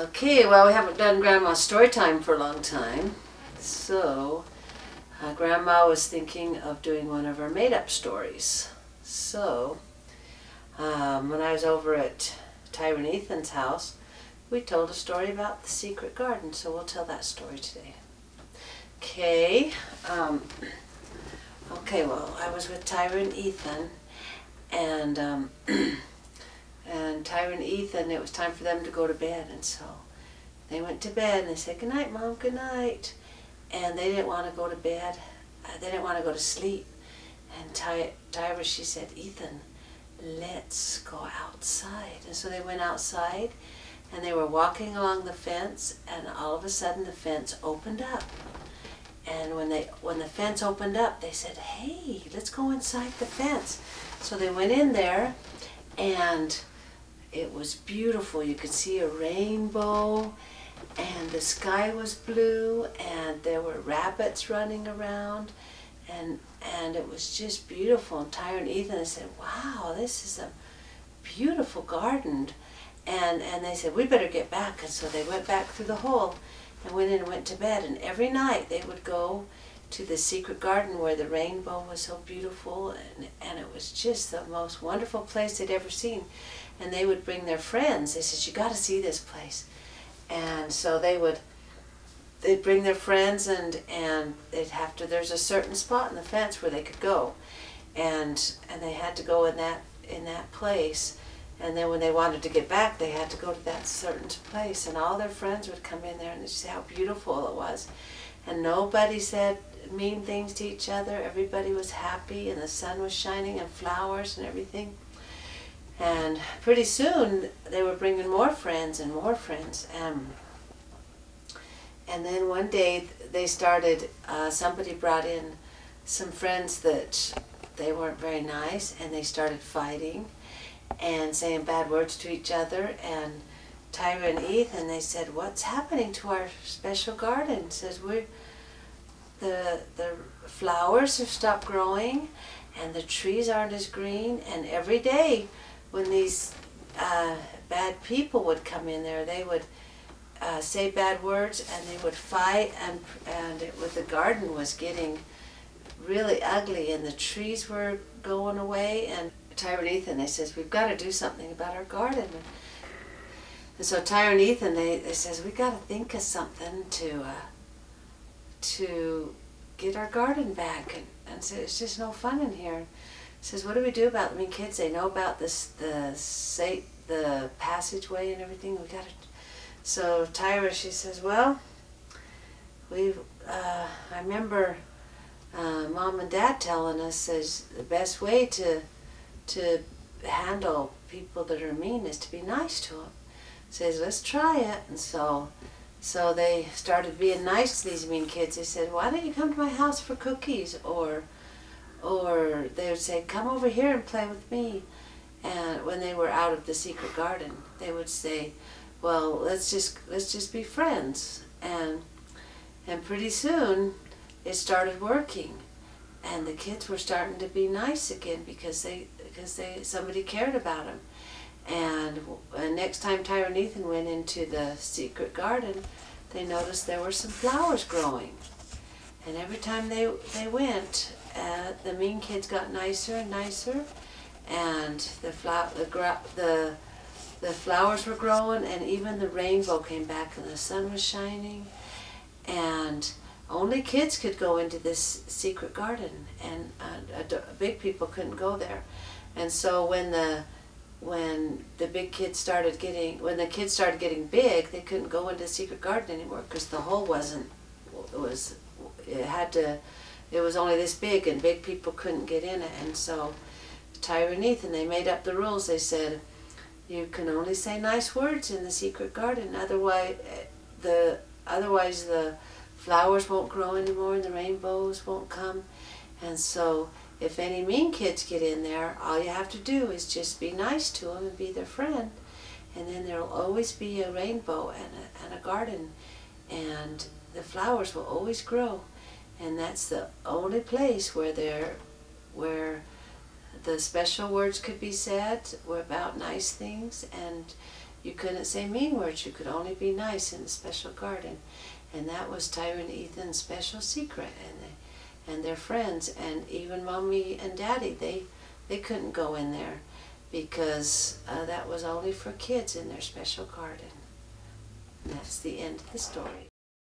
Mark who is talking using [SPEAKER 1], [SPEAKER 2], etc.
[SPEAKER 1] Okay, well, we haven't done Grandma's story time for a long time, so Grandma was thinking of doing one of her made-up stories. So, when I was over at Tyra and Ethan's house, we told a story about the secret garden, so we'll tell that story today. Okay, well, I was with Tyra and Ethan, and Tyra and Ethan, it was time for them to go to bed, and so they went to bed, and they said, "Good night, Mom, good night." And they didn't want to go to bed. They didn't want to go to sleep. And Tyra, she said, "Ethan, let's go outside." And so they went outside, and they were walking along the fence, and all of a sudden the fence opened up. And when the fence opened up, they said, "Hey, let's go inside the fence." So they went in there, and it was beautiful. You could see a rainbow, and the sky was blue, and there were rabbits running around, and it was just beautiful. And Tyra and Ethan said, "Wow, this is a beautiful garden." And they said, "We better get back." And so they went back through the hole and went in and went to bed. And every night they would go to the secret garden where the rainbow was so beautiful, and it was just the most wonderful place they'd ever seen. And they would bring their friends. They said, "You got to see this place." And so they'd bring their friends, and there's a certain spot in the fence where they could go, and they had to go in that place. And then when they wanted to get back, they had to go to that certain place, and all their friends would come in there and they'd say how beautiful it was. And nobody said mean things to each other. Everybody was happy, and the sun was shining, and flowers and everything. And pretty soon they were bringing more friends and more friends. And then one day they started, somebody brought in some friends that they weren't very nice, and they started fighting and saying bad words to each other. And Tyra and Ethan, they said, "What's happening to our special garden?" It says, the flowers have stopped growing, and the trees aren't as green, and every day when these bad people would come in there, they would say bad words, and they would fight, and the garden was getting really ugly, and the trees were going away. And Tyra and Ethan, they says, "We've got to do something about our garden." And so Tyra and Ethan, they says, "We got to think of something to get our garden back." And so it's just no fun in here. Says, "What do we do about it? I mean, kids, they know about this, the passageway and everything. We got to." So Tyra, she says, "Well, I remember Mom and Dad telling us, says the best way to handle people that are mean is to be nice to them." Says, "Let's try it." And so they started being nice to these mean kids. They said, "Why don't you come to my house for cookies?" Or they would say, "Come over here and play with me." And when they were out of the secret garden, they would say, "Well, let's just be friends." And pretty soon it started working, and the kids were starting to be nice again because somebody cared about them. And next time Tyra and Ethan went into the secret garden, they noticed there were some flowers growing. And every time they went, the mean kids got nicer and nicer, and the flowers were growing, and even the rainbow came back, and the sun was shining. And only kids could go into this secret garden, and big people couldn't go there. And so when the kids started getting big, they couldn't go into the secret garden anymore because the hole it was only this big, and big people couldn't get in it. And so Tyra and Ethan, they made up the rules. They said, "You can only say nice words in the secret garden, otherwise the flowers won't grow anymore, and the rainbows won't come. And so if any mean kids get in there, all you have to do is just be nice to them and be their friend, and then there'll always be a rainbow and a garden, and the flowers will always grow." And that's the only place where the special words could be said were about nice things, You couldn't say mean words. You could only be nice in the special garden. And that was Tyra and Ethan's special secret, and their friends. And even Mommy and Daddy, they couldn't go in there because that was only for kids in their special garden. And that's the end of the story.